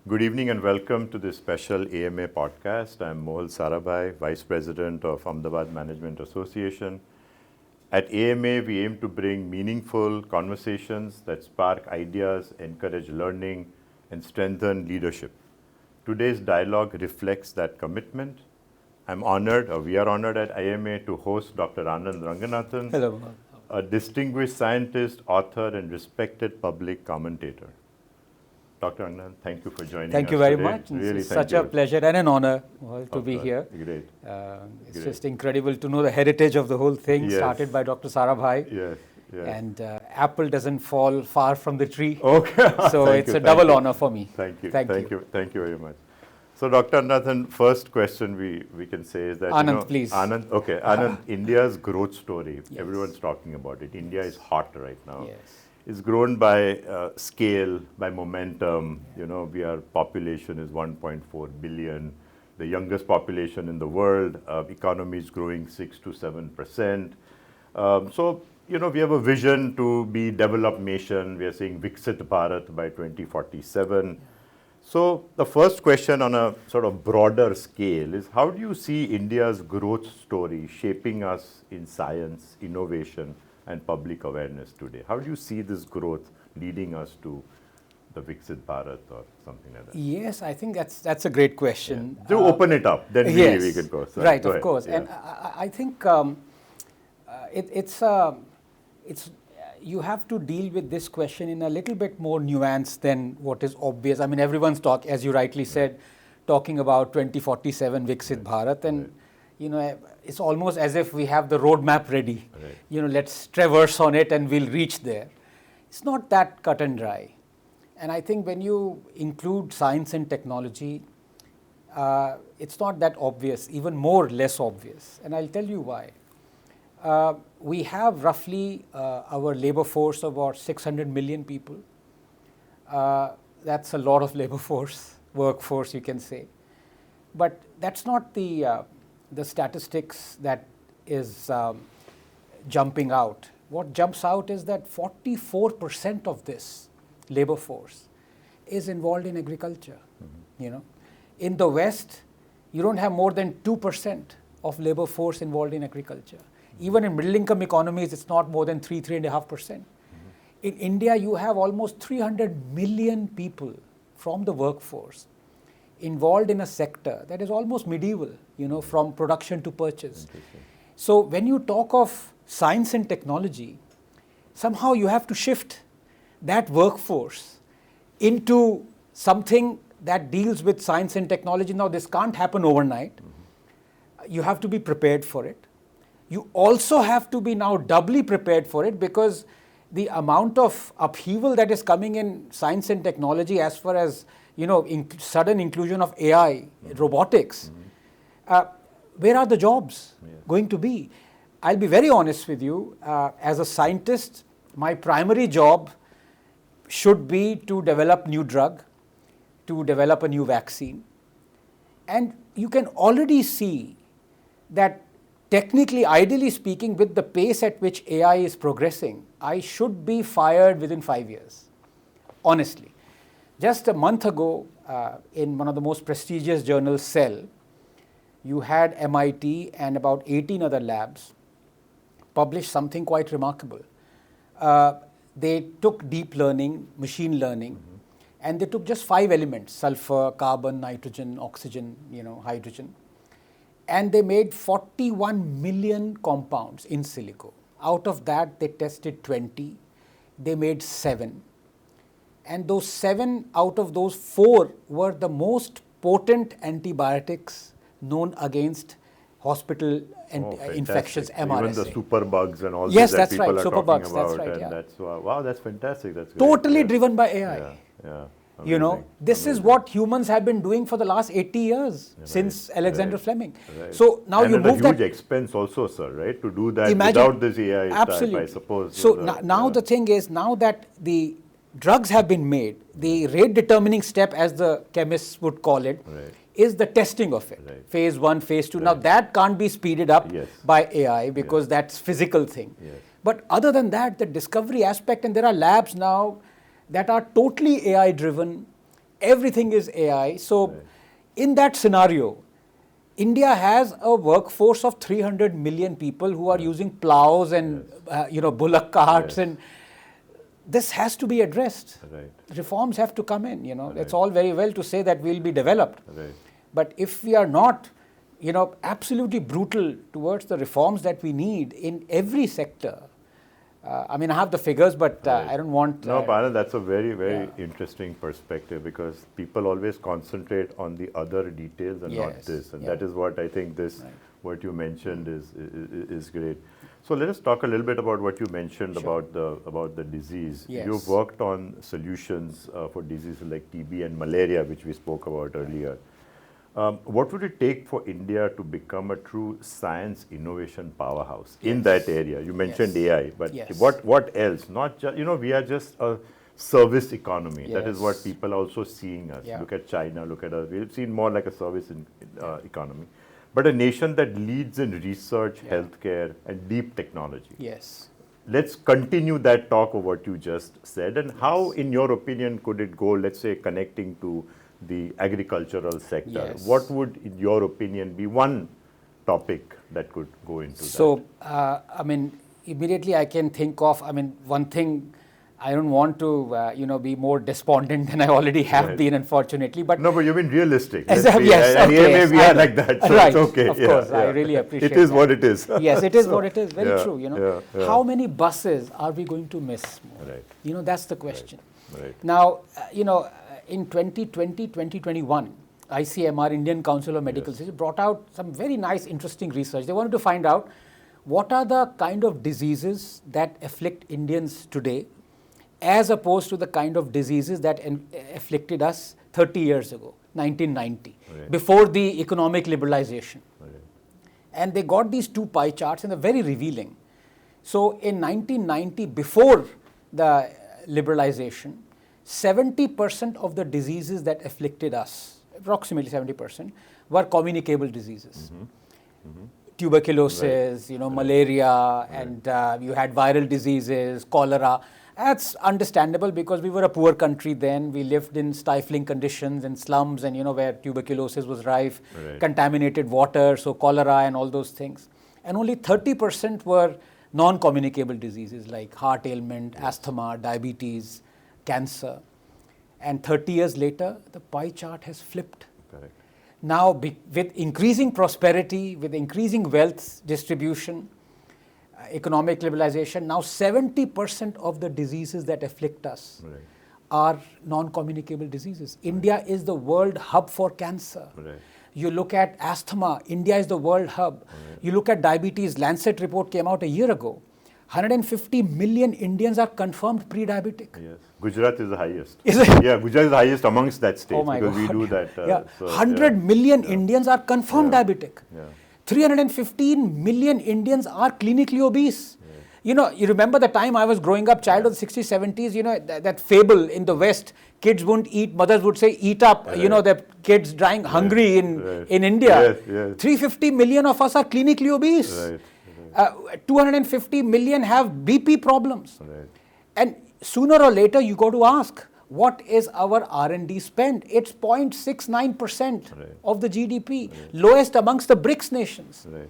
Good evening and welcome to this special AMA podcast. I'm Mohal Sarabhai, Vice President of Ahmedabad Management Association. At AMA, we aim to bring meaningful conversations that spark ideas, encourage learning, and strengthen leadership. Today's dialogue reflects that commitment. I'm honored, or we are honored at AMA to host Dr. Anand Ranganathan, Hello. a distinguished scientist, author, and respected public commentator. Dr. Anand, thank you for joining us. Thank you very today. much. Really, It's such a pleasure and an honor to be here. Great. It's just incredible to know the heritage of the whole thing, Yes. started by Dr. Sarabhai. Yes. And apple doesn't fall far from the tree. Okay. So it's a double honor for me. Thank you. Thank Thank you very much. So, Dr. Nathan, first question we can say is that Anand, please. Anand, India's growth story. Yes. Everyone's talking about it. India is hot right now. Yes. It's grown by scale, by momentum. Our population is 1.4 billion, the youngest population in the world. Economy is growing 6 to 7%. We have a vision to be developed nation. We are saying Viksit Bharat by 2047. So the first question on a sort of broader scale is, how do you see India's growth story shaping us in science, innovation, and public awareness today? How do you see this growth leading us to the Viksit Bharat or something like that? Yes, I think that's a great question. Yeah. To open it up, then yes, we can go. So right, go of ahead. course. Yeah. And I think it's you have to deal with this question in a little bit more nuance than what is obvious. I mean, everyone's as you rightly said, talking about 2047 Viksit Bharat, and it's almost as if we have the roadmap ready. Right. Let's traverse on it and we'll reach there. It's not that cut and dry. And I think when you include science and technology, it's not that obvious, even less obvious. And I'll tell you why. We have roughly our labor force of about 600 million people. That's a lot of labor force, workforce you can say. But that's not the statistics that is jumping out. What jumps out is that 44% of this labor force is involved in agriculture. Mm-hmm. In the West, you don't have more than 2% of labor force involved in agriculture. Even in middle-income economies, it's not more than 3.5%. Mm-hmm. In India, you have almost 300 million people from the workforce involved in a sector that is almost medieval, from production to purchase. So when you talk of science and technology, somehow you have to shift that workforce into something that deals with science and technology. Now, this can't happen overnight. Mm-hmm. You have to be prepared for it. You also have to be now doubly prepared for it, because the amount of upheaval that is coming in science and technology as far as, sudden inclusion of AI, robotics, where are the jobs going to be? I'll be very honest with you. As a scientist, my primary job should be to develop new drug, to develop a new vaccine. And you can already see that technically, ideally speaking, with the pace at which AI is progressing, I should be fired within 5 years, honestly. Just a month ago, in one of the most prestigious journals, Cell, you had MIT and about 18 other labs publish something quite remarkable. They took deep learning, machine learning, and they took just 5 elements: sulfur, carbon, nitrogen, oxygen, hydrogen. And they made 41 million compounds in silico. Out of that, they tested 20. They made 7. And those 7 out of those 4 were the most potent antibiotics known against hospital infections, MRSA. Even the superbugs and all yes, that that's people right. are Superbugs, talking about. that's right. And Yeah. that's, wow, that's fantastic. That's great. Totally driven by AI. Yeah. This is what humans have been doing for the last 80 years, since Alexander Fleming. Right. So now and you move that. huge expense also, sir, right? To do that Imagine, without this AI absolutely. type, I suppose. So now the thing is, now that the drugs have been made, the rate determining step, as the chemists would call it, is the testing of it. Right. Phase 1, phase 2. Now that can't be speeded up by AI, because that's physical thing. Yes. But other than that, the discovery aspect, and there are labs now that are totally AI driven, everything is AI. So Right. in that scenario, India has a workforce of 300 million people who are using plows and bullock carts, Yes. and this has to be addressed. Right. Reforms have to come in. Right. It's all very well to say that we'll be developed, Right. but if we are not, absolutely brutal towards the reforms that we need in every sector. I have the figures, but Right. I don't want. No, Anand, that's a very, very yeah. interesting perspective, because people always concentrate on the other details and not Yes, this. And yeah. that is what I think Right. what you mentioned is great. So let us talk a little bit about what you mentioned Sure. about the disease. Yes. You've worked on solutions for diseases like TB and malaria, which we spoke about earlier. What would it take for India to become a true science innovation powerhouse in that area? You mentioned Yes. AI, but Yes. what else? Not just, we are just a service economy. That is what Yes. people are also seeing us. Yeah. Look at China, look at us. We've seen more like a service economy. But a nation that leads in research, Yeah. healthcare, and deep technology. Yes. Let's continue that talk of what you just said, and how, in your opinion, could it go, let's say, connecting to the agricultural sector? Yes. What would, in your opinion, be one topic that could go into So, immediately I can think of, one thing, I don't want to, be more despondent than I already have Right. been, unfortunately. But that? No, but you've been realistic. Yes, Let's be- yes, and okay, AMA, yes, we I are know. like that, so Right, it's okay. of course, I really appreciate It is that. what it is. yes, it is So, what it is. Very yeah, true. yeah. How many buses are we going to miss? Right. That's the question. Right. Now, in 2020, 2021, ICMR, Indian Council of Medical Research, brought out some very nice, interesting research. They wanted to find out what are the kind of diseases that afflict Indians today, as opposed to the kind of diseases that afflicted us 30 years ago, 1990, Right. before the economic liberalization. Right. And they got these two pie charts, and they're very revealing. So in 1990, before the liberalization, 70% of the diseases that afflicted us, approximately 70%, were communicable diseases. Tuberculosis, malaria, and you had viral diseases, cholera. That's understandable because we were a poor country then. We lived in stifling conditions in slums, and where tuberculosis was rife, Right. contaminated water, so cholera and all those things. And only 30% were non-communicable diseases like heart ailment, asthma, diabetes, cancer. And 30 years later, the pie chart has flipped. Correct. Now, with increasing prosperity, with increasing wealth distribution, economic liberalization, now 70% of the diseases that afflict us Right. are non-communicable diseases. India is the world hub for cancer. Right. You look at asthma, India is the world hub. You look at diabetes, Lancet report came out a year ago. 150 million Indians are confirmed pre-diabetic. Yes. Gujarat is the highest. Is it? Yeah, Gujarat is the highest amongst that state Oh my because we God. do that. Yeah, so, 100 million Indians are confirmed Yeah. diabetic. Yeah. 315 million Indians are clinically obese. You remember the time I was growing up, child of the 60s, 70s, that fable in the West, kids wouldn't eat, mothers would say, eat up, Right. the kids dying hungry Right. in India. Yes, yes. 350 million of us are clinically obese. Right. 250 million have BP problems. Right. And sooner or later, you got to ask, what is our R&D spend? It's 0.69% Right. of the GDP, lowest amongst the BRICS nations. Right.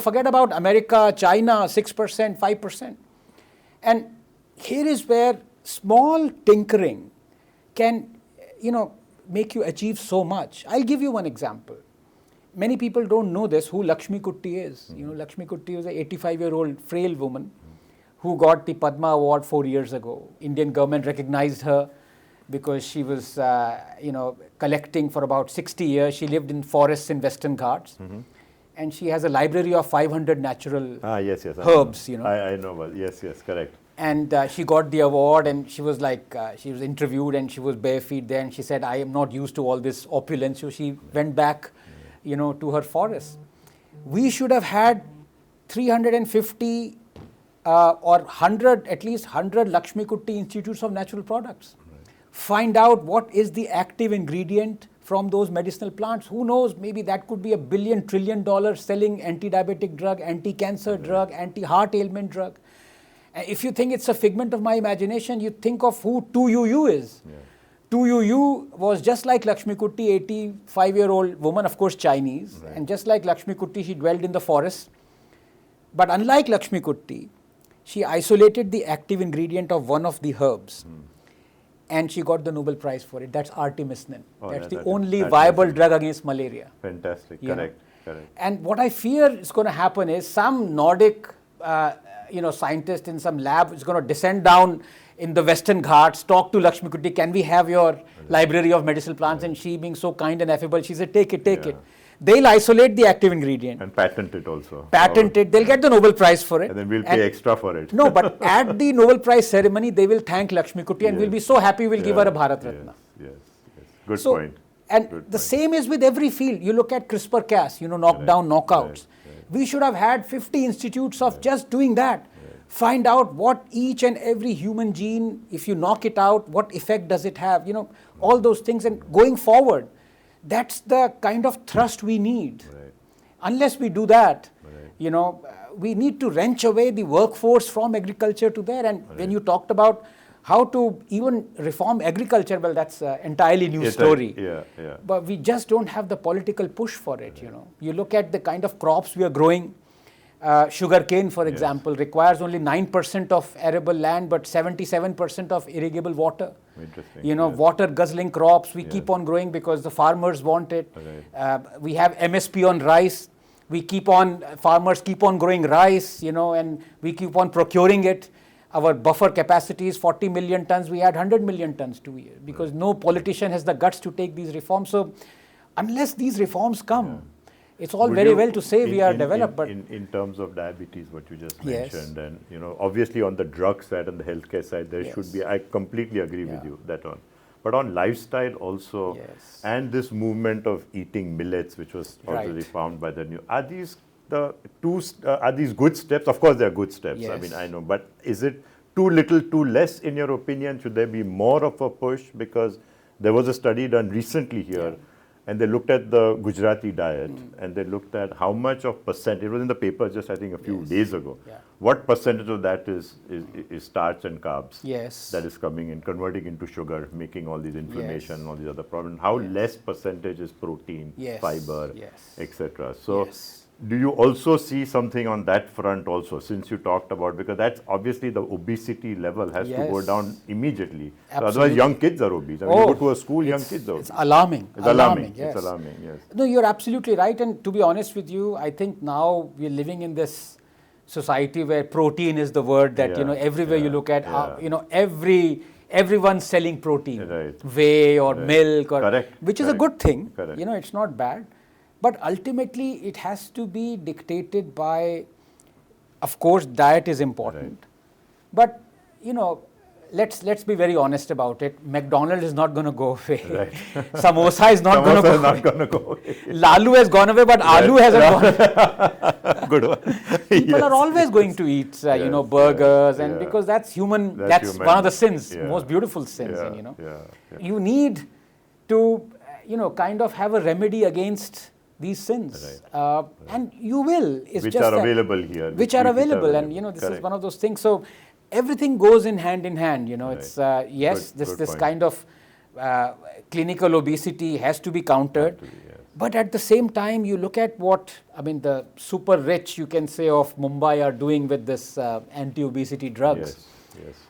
Forget about America, China, 6%, 5%. And here is where small tinkering can, make you achieve so much. I'll give you one example. Many people don't know this, who Lakshmi Kutty is. Lakshmi Kutty is an 85-year-old frail woman who got the Padma Award 4 years ago. Indian government recognized her because she was, collecting for about 60 years. She lived in forests in Western Ghats. And she has a library of 500 natural Yes. herbs, I know. Well, yes, correct. And she got the award, and she was like, she was interviewed and she was bare feet there, and she said, I am not used to all this opulence. So she went back, to her forest. We should have had 350 or 100, at least 100 Lakshmi Kutty Institutes of Natural Products. Find out what is the active ingredient from those medicinal plants. Who knows, maybe that could be $1 billion, $1 trillion selling anti-diabetic drug, anti-cancer drug, anti-heart ailment drug. If you think it's a figment of my imagination, you think of who 2UU is. Tu was just like Lakshmi Kutty, 85-year-old woman, of course Chinese, and just like Lakshmi Kutty, she dwelled in the forest. But unlike Lakshmi Kutty, she isolated the active ingredient of one of the herbs, and she got the Nobel Prize for it. That's artemisinin. That's the only viable drug against malaria. Fantastic. Correct. And what I fear is going to happen is some Nordic, scientist in some lab is going to descend down in the Western Ghats, talk to Lakshmi Kutty, can we have your library of medicinal plants? And she, being so kind and affable, she said, take it. They'll isolate the active ingredient. And patent it also. Patent it. They'll get the Nobel Prize for it. And then we'll pay extra for it. No, but at the Nobel Prize ceremony, they will thank Lakshmi Kutty and we'll be so happy we'll give her a Bharat Ratna. Yes. Good point. And the same is with every field. You look at CRISPR-Cas, knockdown, knockouts. We should have had 50 institutes of just doing that. Find out what each and every human gene, if you knock it out, what effect does it have, all those things. And going forward, that's the kind of thrust we need. Unless we do that, we need to wrench away the workforce from agriculture to there. And when you talked about how to even reform agriculture, well, that's an entirely new story. But we just don't have the political push for it, You look at the kind of crops we are growing. Sugarcane, for example, requires only 9% of arable land, but 77% of irrigable water. Interesting. Water guzzling crops, we keep on growing because the farmers want it. We have MSP on rice. Farmers keep on growing rice, and we keep on procuring it. Our buffer capacity is 40 million tons. We had 100 million tons 2 years because no politician has the guts to take these reforms. So unless these reforms come, it's all very well to say we are developed, but in terms of diabetes, what you just mentioned, and obviously on the drug side and the healthcare side, there should be. I completely agree with you that one. But on lifestyle also, and this movement of eating millets, which was also reformed by the new. Are these are these good steps? Of course, they are good steps. I mean, I know, but is it too little, too less in your opinion? Should there be more of a push? Because there was a study done recently here. And they looked at the Gujarati diet and they looked at how much of percent, it was in the paper just I think a few days ago, what percentage of that is starch and carbs that is coming in, converting into sugar, making all these inflammation and all these other problems. How less percentage is protein, fiber, etc. So do you also see something on that front also, since you talked about, because that's obviously the obesity level has to go down immediately. So otherwise young kids are obese. I mean, you go to a school, young kids are obese. It's alarming. It's alarming. It's alarming, yes. No, you're absolutely right. And to be honest with you, I think now we're living in this society where protein is the word that, everywhere you look at, everyone's selling protein, whey or milk, or which is a good thing. It's not bad. But ultimately, it has to be dictated by, of course, diet is important. But, let's be very honest about it. McDonald's is not going to go away. Samosa is not going to go away. Lalu has gone away, but Aloo hasn't gone away. Good one. People are always going to eat, burgers, and because that's human. That's one of the sins, most beautiful sins. You need to, kind of have a remedy against these sins, and you will. It's which just are available here. Which are available, and this is one of those things. So everything goes in hand. It's this kind of clinical obesity has to be countered, but at the same time, you look at what the super rich, you can say, of Mumbai are doing with this anti-obesity drugs.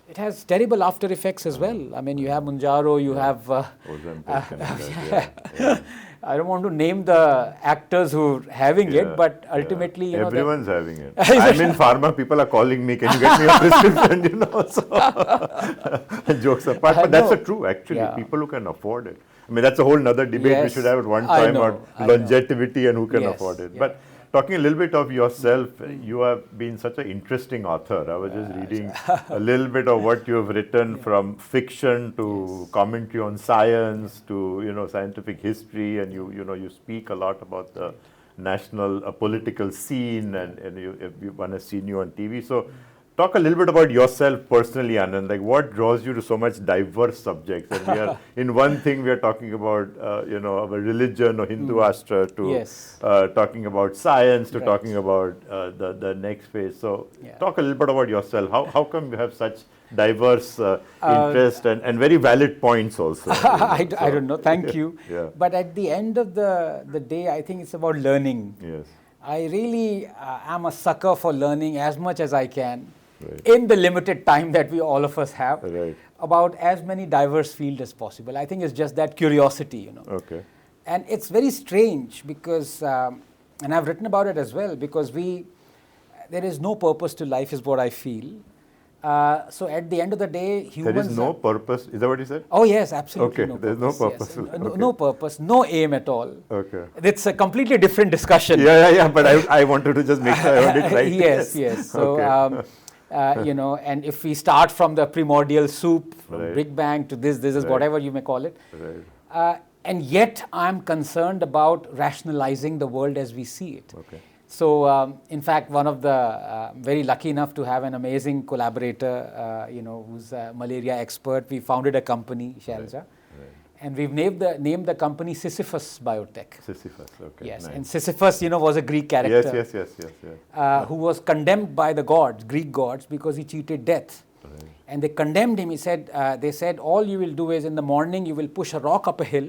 It has terrible after effects as well. You have Mounjaro, you have. I don't want to name the actors who are having it, but ultimately, everyone's having it. I'm in pharma. People are calling me. Can you get me a prescription? So jokes apart, but that's true. Actually, people who can afford it. That's a whole other debate we should have at one time on longevity and who can afford it. But talking a little bit of yourself, you have been such an interesting author. I was just reading a little bit of what you have written, from fiction to commentary on science to scientific history, and you speak a lot about the national political scene, and everyone has seen you on TV. So talk a little bit about yourself personally, Anand. Like, what draws you to so much diverse subjects? And we are in one thing we are talking about, our religion or Hindu Astra, to talking about science, to talking about the next phase. So talk a little bit about yourself. How come you have such diverse interest and very valid points also. I don't know. Thank you. Yeah. But at the end of the day, I think it's about learning. Yes. I really am a sucker for learning as much as I can Right. in the limited time that we all of us have Right. about as many diverse fields as possible. I think it's just that curiosity, Okay. And it's very strange because, and I've written about it as well, because there is no purpose to life is what I feel. So at the end of the day, humans... There is no purpose. Is that what you said? Oh yes, absolutely. Okay, No there's no purpose. purpose. Yes. Okay. No purpose, no aim at all. Okay. It's a completely different discussion. Yeah. But I wanted to just make sure I heard it right. Yes. So, Okay. and if we start from the primordial soup, from Right. Big Bang to this is Right. whatever you may call it. Right. And yet I'm concerned about rationalizing the world as we see it. Okay. So, in fact, one of the very lucky enough to have an amazing collaborator, who's a malaria expert. We founded a company, Shailja, Right. and we've named the company Sisyphus Biotech. Sisyphus. Okay. Yes, Nice. and Sisyphus, was a Greek character Yes. who was condemned by the gods, Greek gods, because he cheated death. Right. And they condemned him. They said, all you will do is in the morning you will push a rock up a hill,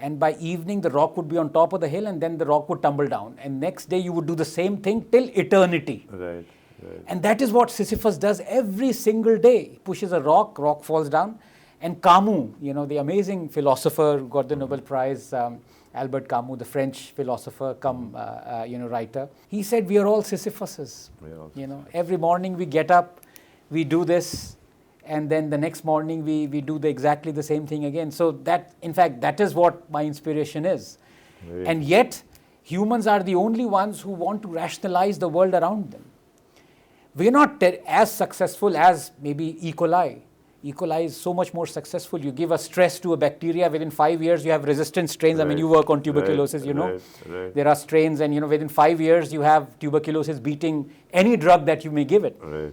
and by evening the rock would be on top of the hill, and then the rock would tumble down. And next day you would do the same thing till eternity. Right. And that is what Sisyphus does every single day. He pushes a rock falls down. And Camus, the amazing philosopher who got the Nobel Prize, Albert Camus, the French philosopher writer, he said we are all Sisyphuses. Every morning we get up, we do this, and then the next morning we do exactly the same thing again. So that, in fact, that is what my inspiration is. Right. And yet, humans are the only ones who want to rationalize the world around them. We're not as successful as maybe E. coli. E. coli is so much more successful. You give a stress to a bacteria, within 5 years you have resistant strains. Right. I mean, you work on tuberculosis, Right. There are strains, and within 5 years you have tuberculosis beating any drug that you may give it. Right.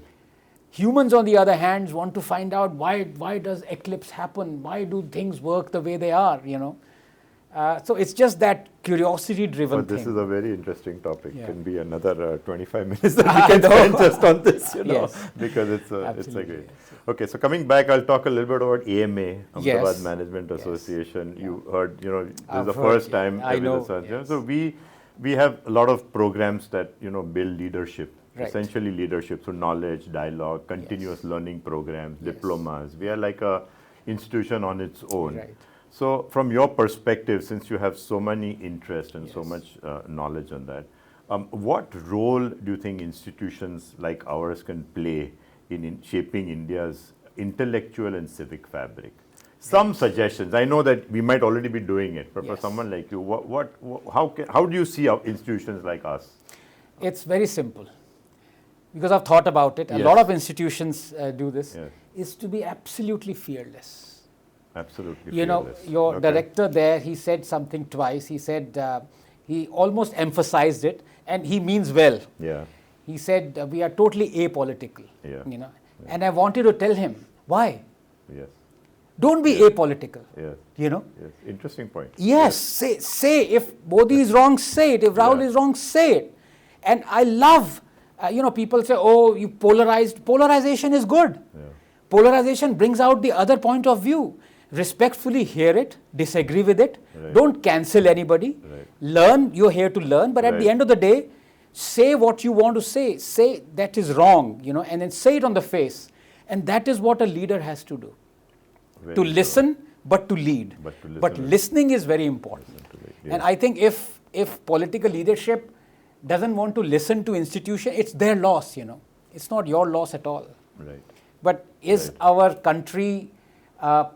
Humans, on the other hand, want to find out why does eclipse happen? Why do things work the way they are, So it's just that curiosity-driven But thing. this is a very interesting topic. Yeah. Can be another 25 minutes that we can spend just on this, Yes. because it's a Absolutely, great. yes. Okay, so coming back, I'll talk a little bit about AMA, Ahmedabad Yes. Management Yes. Association. You heard, this is I've the heard, first yeah. time I with know, us. yes. So we have a lot of programs that build leadership, Right. essentially leadership, so knowledge, dialogue, continuous learning programs, diplomas. We are like a institution on its own. Right. So from your perspective, since you have so many interests and so Yes. much knowledge on that, what role do you think institutions like ours can play in shaping India's intellectual and civic fabric? Some suggestions. I know that we might already be doing it, but for Yes. someone like you, how do you see our institutions like us? It's very simple. Because I've thought about it. A Yes. lot of institutions do this. Yes. Is to be absolutely fearless. Absolutely. Your fearless. director there, he said something twice. He said, he almost emphasized it, and he means well. Yeah. He said, we are totally apolitical. Yeah. And I wanted to tell him, why? Yes. Don't be apolitical. Yes. You know? Yes. Interesting point. Yes, say if Modi is wrong, say it. If Rahul Yeah. is wrong, say it. And I love, people say, oh, you polarized. Polarization is good. Yeah. Polarization brings out the other point of view. Respectfully hear it, disagree with it. Right. Don't cancel anybody. Right. Learn, you're here to learn. But at the Right. end of the day, say what you want to say. Say that is wrong, and then say it on the face. And that is what a leader has to do. Very To true. listen, but to lead. But to listen But and- listening is very important. to lead, And yes. I think if political leadership doesn't want to listen to institution, it's their loss, It's not your loss at all. Right. But is Right. our country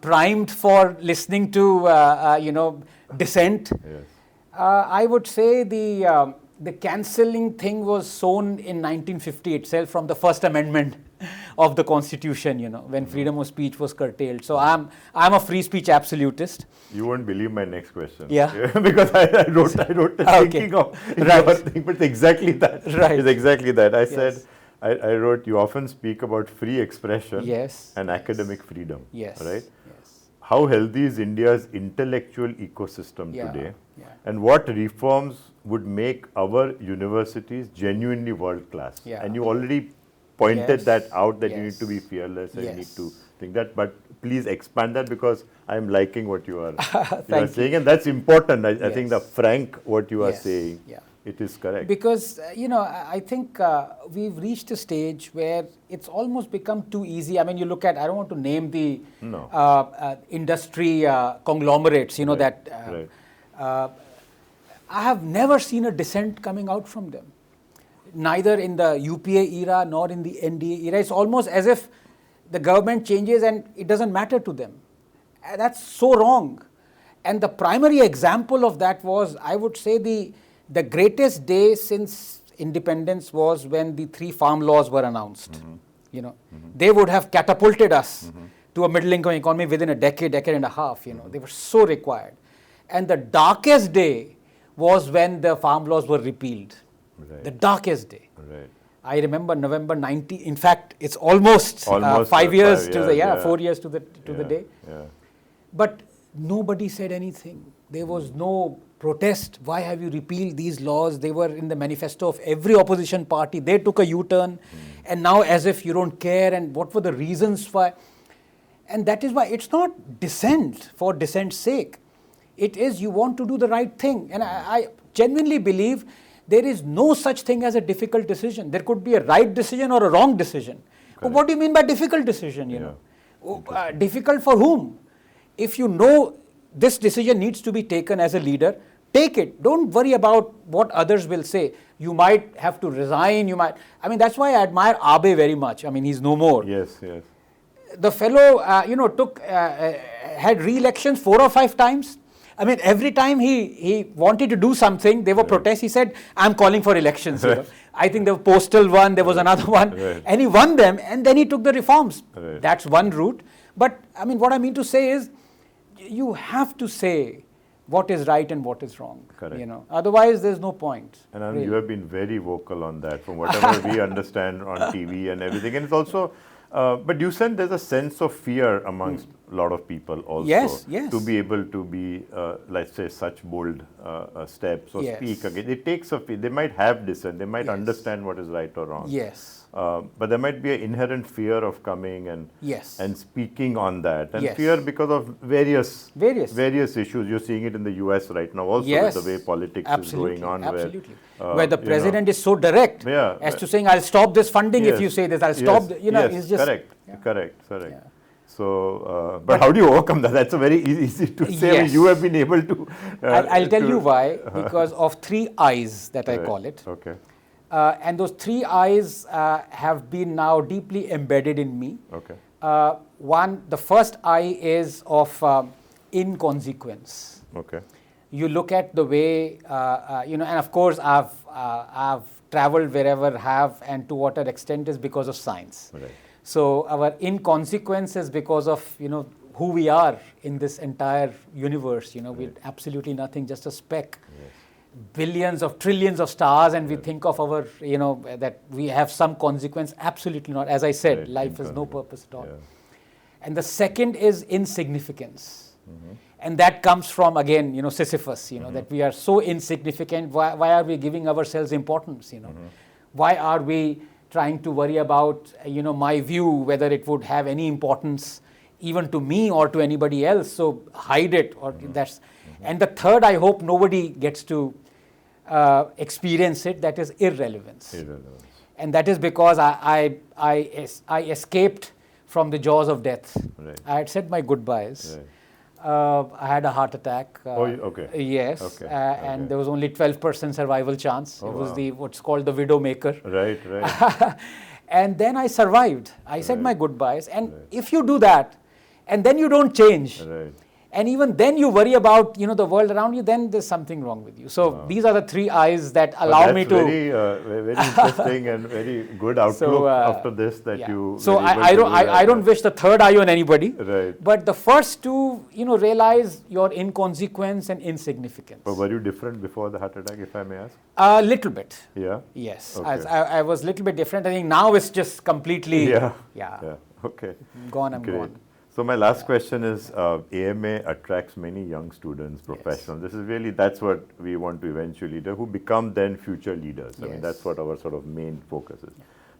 primed for listening to, dissent? Yes. I would say the cancelling thing was sown in 1950 itself from the First Amendment of the Constitution, when freedom of speech was curtailed. So I'm a free speech absolutist. You won't believe my next question. Yeah. Because I wrote Okay. thinking of Right. your thing, but it's exactly that. Right. It's exactly that. I said, Yes. I wrote, you often speak about free expression Yes. and academic freedom. Yes. Right? Yes. How healthy is India's intellectual ecosystem Yeah, today? yeah. And what reforms would make our universities genuinely world class? Yeah. And you already pointed Yes. that out, that you need Yes. to be fearless and you need Yes. to think that. But please expand that, because I'm liking what you are, Thank you. saying, and that's important. I think the Yes. frank what you are Yes. saying, Yeah. it is correct. Because, I think we've reached a stage where it's almost become too easy. I mean, you look at, I don't want to name the No. industry conglomerates, Right, that right. I have never seen a dissent coming out from them, neither in the UPA era nor in the NDA era. It's almost as if the government changes and it doesn't matter to them. That's so wrong. And the primary example of that was, I would say, the greatest day since independence was when the 3 farm laws were announced. They would have catapulted us to a middle income economy within a decade and a half. They were so required. And the darkest day was when the farm laws were repealed. Right. The darkest day. Right. I remember November 90. In fact, it's almost, Almost 5 years 5 to the years, 4 years to the day. Yeah. But nobody said anything. There was no protest. Why have you repealed these laws? They were in the manifesto of every opposition party. They took a U-turn, and now as if you don't care. And what were the reasons why? And that is why it's not dissent for dissent's sake. It is you want to do the right thing. And I genuinely believe there is no such thing as a difficult decision. There could be a right decision or a wrong decision. But what do you mean by difficult decision? Difficult for whom? If you know this decision needs to be taken as a leader, take it. Don't worry about what others will say. You might have to resign. That's why I admire Abe very much. I mean, he's no more. Yes, yes. The fellow, had re-elections 4 or 5 times. I mean, every time he wanted to do something, there were protests. He said, I'm calling for elections. I think there was postal one, there was another one. And he won them, and then he took the reforms. That's one route. But, what I mean to say is, you have to say what is right and what is wrong. Correct. Otherwise, there's no point. And Anand, really. you have been very vocal on that, from whatever we understand on TV and everything. And it's also, but you said there's a sense of fear amongst a lot of people also. Yes. To be able to be, let's say, such bold steps or speak again. It takes a fear. They might have dissent. They might understand what is right or wrong. Yes. But there might be an inherent fear of coming and speaking on that, and fear because of various issues. You're seeing it in the US right now also, with the way politics is going on. Absolutely. Where the president is so direct as to saying, I'll stop this funding if you say this, I'll stop, it's just... Correct. So, but how do you overcome that? That's a very easy to say. I mean, you have been able to... I'll tell you why. Because of 3 I's that I call it. Okay. And those 3 I's have been now deeply embedded in me. Okay. The first I is of inconsequence. Okay. You look at the way, and of course I've traveled wherever have, and to what extent is because of science. Right. So our inconsequence is because of, who we are in this entire universe, with absolutely nothing, just a speck. Yes. Billions of trillions of stars, and we think of our, that we have some consequence. Absolutely not. As I said, life has no purpose at all. Yeah. And the second is insignificance. And that comes from, again, Sisyphus, that we are so insignificant. Why are we giving ourselves importance, Why are we trying to worry about, my view, whether it would have any importance even to me or to anybody else? So hide it, or that's... And the third, I hope nobody gets to experience it, that is irrelevance. And that is because I escaped from the jaws of death. Right. I had said my goodbyes. Right. I had a heart attack. Yes. Okay. And there was only 12% survival chance. It was what's called the widowmaker. Right. And then I survived. I said my goodbyes. And if you do that, and then you don't change, and even then you worry about, the world around you, then there's something wrong with you. So these are the 3 I's that allow me to... very interesting and very good outlook after this that you... So I don't wish the third I on anybody. Right. But the first 2, realize your inconsequence and insignificance. But were you different before the heart attack, if I may ask? A little bit. Yeah? Yes. Okay. I was a little bit different. I think now it's just completely... Yeah. Okay. Gone, I'm Great. gone. So my last question is, AMA attracts many young students, professionals. This is really, that's what we want to eventually do, who become then future leaders. I mean, that's what our sort of main focus is.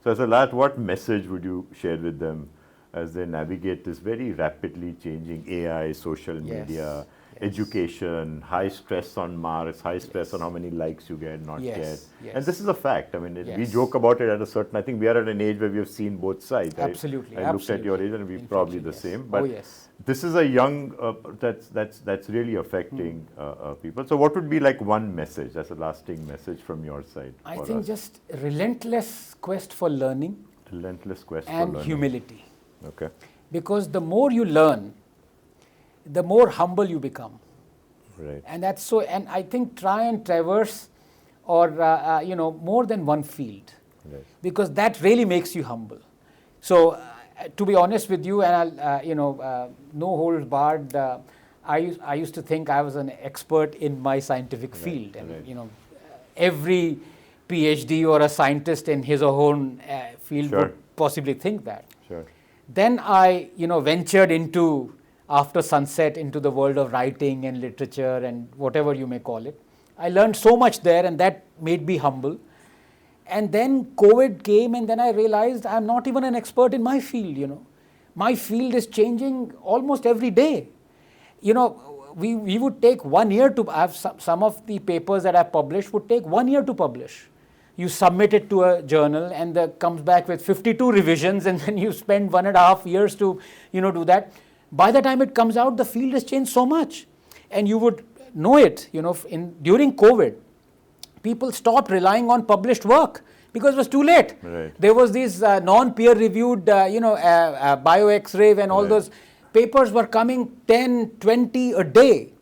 So as a last, what message would you share with them as they navigate this very rapidly changing AI, social media, education, high stress on marks, high stress on how many likes you get, not get. And this is a fact. I mean, we joke about it at a certain, I think we are at an age where we have seen both sides. Absolutely. I looked at your age and we're probably the same. But yes. This is a young, that's really affecting people. So what would be like one message, as a lasting message from your side? I think just relentless quest for learning. Relentless quest for and learning. humility. Okay. Because the more you learn, the more humble you become. Right. And that's so, and I think try and traverse or, more than one field. Right. Because that really makes you humble. So, to be honest with you, and I'll, no holds barred, I used to think I was an expert in my scientific field. And, every PhD or a scientist in his or her field would possibly think that. Sure. Then I, ventured into, after sunset, into the world of writing and literature and whatever you may call it. I learned so much there, and that made me humble. And then COVID came, and then I realized I'm not even an expert in my field, My field is changing almost every day. We would take 1 year to have some of the papers that I published would take 1 year to publish. You submit it to a journal and that comes back with 52 revisions, and then you spend 1.5 years to, do that. By the time it comes out, the field has changed so much. And you would know it, during COVID, people stopped relying on published work because it was too late. Right. There was these non-peer reviewed, bio X-ray, and all those papers were coming 10, 20 a day.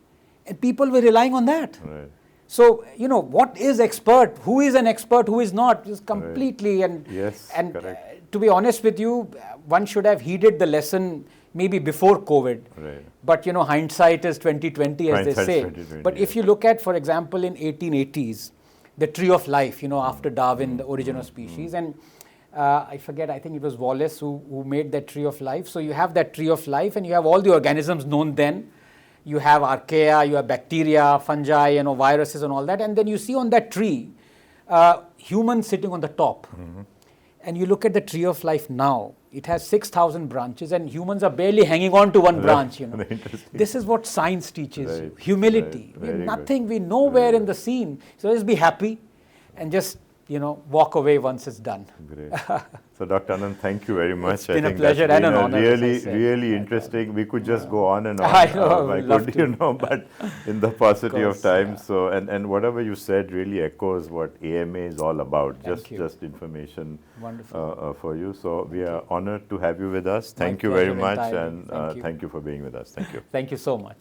And people were relying on that. Right. So, what is expert? Who is an expert? Who is not? Just completely. Right. And to be honest with you, one should have heeded the lesson maybe before COVID. Right. But, hindsight is 2020, as they say. But if you look at, for example, in 1880s, the tree of life, after Darwin, the origin of species. And I forget, I think it was Wallace who made that tree of life. So you have that tree of life, and you have all the organisms known then. You have archaea, you have bacteria, fungi, viruses and all that. And then you see on that tree, humans sitting on the top. And you look at the tree of life now, it has 6,000 branches, and humans are barely hanging on to one branch, This is what science teaches you, humility. Right. We're nothing, we're nowhere in the scene. So just be happy and just, walk away once it's done. Great. So, Dr. Anand, thank you very much. It's been a pleasure and an honor. Really interesting. We could just go on and on. I know, but in the paucity of time. So, and whatever you said really echoes what AMA is all about. Just information for you. So, we are honored to have you with us. Thank you very much, and thank you for being with us. Thank you. Thank you so much.